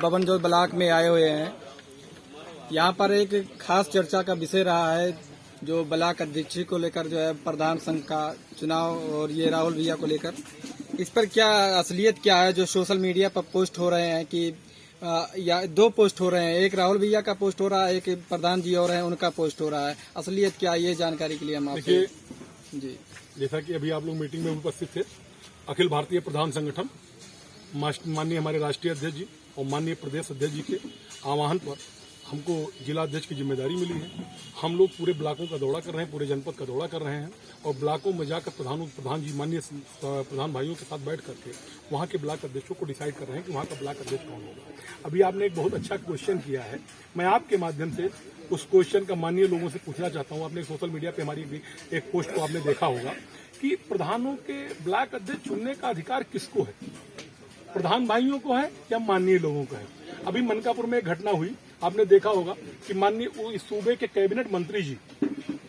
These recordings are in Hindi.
बबन जोत ब्लॉक में आए हुए हैं। यहाँ पर एक खास चर्चा का विषय रहा है जो ब्लॉक अध्यक्ष को लेकर जो है प्रधान संघ का चुनाव और ये राहुल भैया को लेकर इस पर क्या असलियत क्या है जो सोशल मीडिया पर पोस्ट हो रहे हैं कि या दो पोस्ट हो रहे हैं, एक राहुल भैया का पोस्ट हो रहा है, एक प्रधान जी और हैं उनका पोस्ट हो रहा है। असलियत क्या है ये जानकारी के लिए हम आपसे जी जैसा कि अभी आप लोग मीटिंग में उपस्थित थे, अखिल भारतीय प्रधान संगठन माननीय हमारे राष्ट्रीय अध्यक्ष जी और माननीय प्रदेश अध्यक्ष जी के आह्वान पर हमको जिला अध्यक्ष की जिम्मेदारी मिली है। हम लोग पूरे ब्लॉकों का दौरा कर रहे हैं, पूरे जनपद का दौरा कर रहे हैं और ब्लॉकों में जाकर प्रधान जी माननीय प्रधान भाइयों के साथ बैठ करके वहाँ के ब्लॉक अध्यक्षों को डिसाइड कर रहे हैं कि वहाँ का ब्लॉक अध्यक्ष कौन होगा। अभी आपने एक बहुत अच्छा क्वेश्चन किया है, मैं आपके माध्यम से उस क्वेश्चन का माननीय लोगों से पूछना चाहता हूँ। आपने सोशल मीडिया पे हमारी एक पोस्ट को आपने देखा होगा कि प्रधानों के ब्लॉक अध्यक्ष चुनने का अधिकार किसको है, प्रधान भाइयों को है या माननीय लोगों को है। अभी मनकापुर में एक घटना हुई, आपने देखा होगा कि माननीय सूबे के कैबिनेट मंत्री जी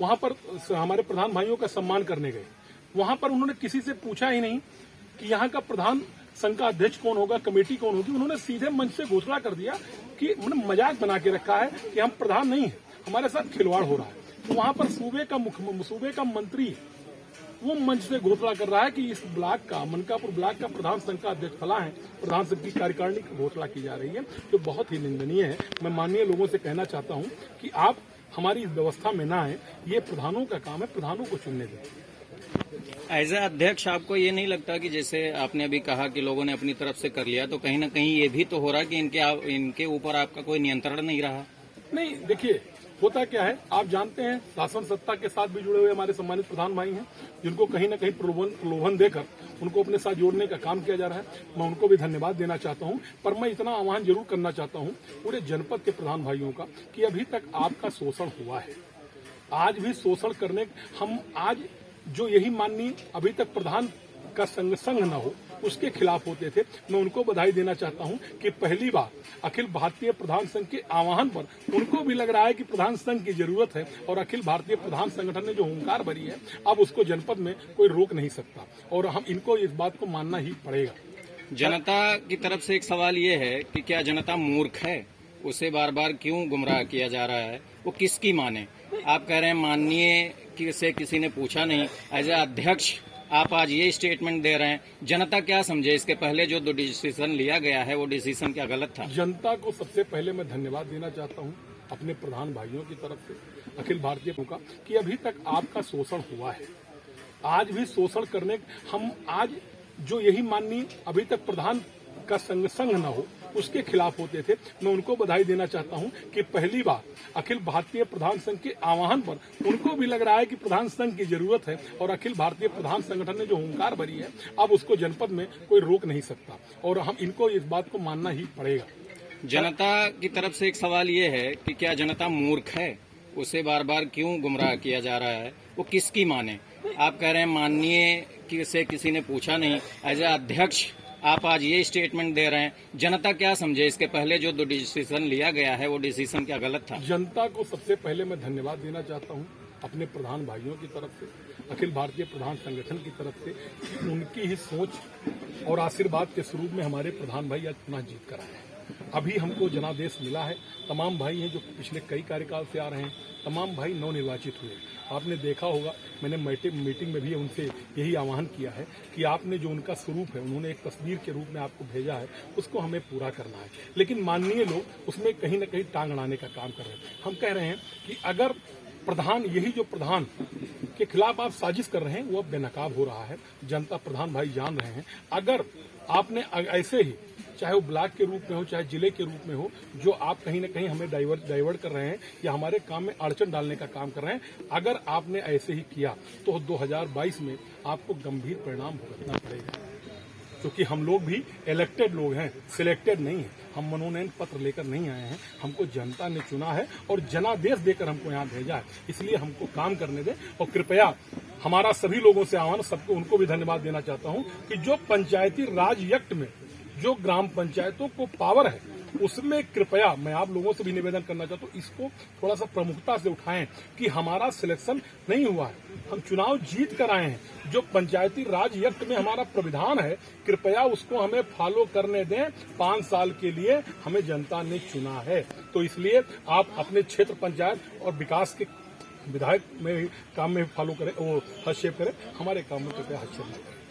वहां पर हमारे प्रधान भाइयों का सम्मान करने गए। वहां पर उन्होंने किसी से पूछा ही नहीं कि यहाँ का प्रधान संघ का अध्यक्ष कौन होगा, कमेटी कौन होगी। उन्होंने सीधे मंच से घोषणा कर दिया कि मजाक बना के रखा है कि हम प्रधान नहीं है, हमारे साथ खिलवाड़ हो रहा है। तो वहां पर सूबे का मंत्री वो मंच से घोषणा कर रहा है कि इस ब्लॉक का, मनकापुर ब्लॉक का प्रधान संघ का अध्यक्ष फला है, प्रधान संघ की कार्यकारिणी की घोषणा की जा रही है, जो बहुत ही निंदनीय है। मैं माननीय लोगों से कहना चाहता हूं कि आप हमारी इस व्यवस्था में ना आए, ये प्रधानों का काम है, प्रधानों को चुनने दें। एज ए अध्यक्ष आपको ये नहीं लगता कि जैसे आपने अभी कहा कि लोगों ने अपनी तरफ से कर लिया, तो कहीं ना कहीं ये भी तो हो रहा है कि इनके ऊपर आपका कोई नियंत्रण नहीं रहा? नहीं, देखिए होता क्या है, आप जानते हैं शासन सत्ता के साथ भी जुड़े हुए हमारे सम्मानित प्रधान भाई हैं, जिनको कहीं न कहीं प्रलोभन देकर उनको अपने साथ जोड़ने का काम किया जा रहा है। मैं उनको भी धन्यवाद देना चाहता हूं, पर मैं इतना आह्वान जरूर करना चाहता हूं पूरे जनपद के प्रधान भाइयों का कि अभी तक आपका शोषण हुआ है, आज भी शोषण करने हम आज जो यही माननीय अभी तक प्रधान का संघ न हो उसके खिलाफ होते थे। मैं उनको बधाई देना चाहता हूं कि पहली बार अखिल भारतीय प्रधान संघ के आह्वान पर उनको भी लग रहा है कि प्रधान संघ की जरूरत है और अखिल भारतीय प्रधान संगठन ने जो हुंकार भरी है, अब उसको जनपद में कोई रोक नहीं सकता और हम इनको इस बात को मानना ही पड़ेगा। जनता की तरफ से एक सवाल ये है कि क्या जनता मूर्ख है? उसे बार बार क्यों गुमराह किया जा रहा है? वो किसकी माने? आप कह रहे हैं माननीय से किसी ने पूछा नहीं। एज ए अध्यक्ष आप आज ये स्टेटमेंट दे रहे हैं, जनता क्या समझे? इसके पहले जो डिसीजन लिया गया है वो डिसीजन क्या गलत था? जनता को सबसे पहले मैं धन्यवाद देना चाहता हूं अपने प्रधान भाइयों की तरफ से, अखिल भारतीय का, कि अभी तक आपका शोषण हुआ है, आज भी शोषण करने हम आज जो यही माननीय अभी तक प्रधान का संघ न हो उसके खिलाफ होते थे। मैं उनको बधाई देना चाहता हूं कि पहली बार अखिल भारतीय प्रधान संघ के आह्वान पर उनको भी लग रहा है कि प्रधान संघ की जरूरत है और अखिल भारतीय प्रधान संगठन ने जो हुंकार भरी है, अब उसको जनपद में कोई रोक नहीं सकता और हम इनको इस बात को मानना ही पड़ेगा। जनता की तरफ से एक सवाल ये है कि क्या जनता मूर्ख है? उसे बार बार क्यों गुमराह किया जा रहा है? वो किसकी माने? आप कह रहे हैं माननीय से किसी ने पूछा नहीं। एज ए अध्यक्ष आप आज ये स्टेटमेंट दे रहे हैं, जनता क्या समझे? इसके पहले जो डिसीजन लिया गया है वो डिसीजन क्या गलत था? जनता को सबसे पहले मैं धन्यवाद देना चाहता हूं अपने प्रधान भाइयों की तरफ से, अखिल भारतीय प्रधान संगठन की तरफ से, कि उनकी ही सोच और आशीर्वाद के स्वरूप में हमारे प्रधान भाई आज पुनः जीत कर आए हैं। अभी हमको जनादेश मिला है, तमाम भाई हैं जो पिछले कई कार्यकाल से आ रहे हैं, तमाम भाई नवनिर्वाचित हुए। आपने देखा होगा, मैंने मीटिंग में भी उनसे यही आह्वान किया है कि आपने जो उनका स्वरूप है, उन्होंने एक तस्वीर के रूप में आपको भेजा है, उसको हमें पूरा करना है। लेकिन माननीय लोग उसमें कहीं न कहीं टांग अड़ाने का काम कर रहे हैं। हम कह रहे हैं कि अगर प्रधान, यही जो प्रधान के खिलाफ आप साजिश कर रहे हैं वो अब बेनकाब हो रहा है, जनता प्रधान भाई जान रहे हैं। अगर आपने ऐसे ही, चाहे वो ब्लॉक के रूप में हो चाहे जिले के रूप में हो, जो आप कहीं न कहीं हमें डाइवर्ट कर रहे हैं या हमारे काम में अड़चन डालने का काम कर रहे हैं, अगर आपने ऐसे ही किया तो 2022 में आपको गंभीर परिणाम भुगतना पड़ेगा, क्योंकि हम लोग भी इलेक्टेड लोग हैं, सिलेक्टेड नहीं है। हम मनोनयन पत्र लेकर नहीं आए हैं, हमको जनता ने चुना है और जनादेश देकर हमको यहाँ भेजा है, इसलिए हमको काम करने दें। और कृपया हमारा सभी लोगों से आह्वान, सबको उनको भी धन्यवाद देना चाहता हूँ कि जो पंचायती राज एक्ट में जो ग्राम पंचायतों को पावर है उसमें कृपया मैं आप लोगों से भी निवेदन करना चाहता हूँ, इसको थोड़ा सा प्रमुखता से उठाएं कि हमारा सिलेक्शन नहीं हुआ है, हम चुनाव जीत कर आए हैं। जो पंचायती राज एक्ट में हमारा प्राविधान है, कृपया उसको हमें फॉलो करने दें। 5 साल के लिए हमें जनता ने चुना है, तो इसलिए आप अपने क्षेत्र पंचायत और विकास के विधायक में काम में फॉलो करें, वो हस्तक्षेप करें, हमारे काम में कृपया हस्तक्षेप करें।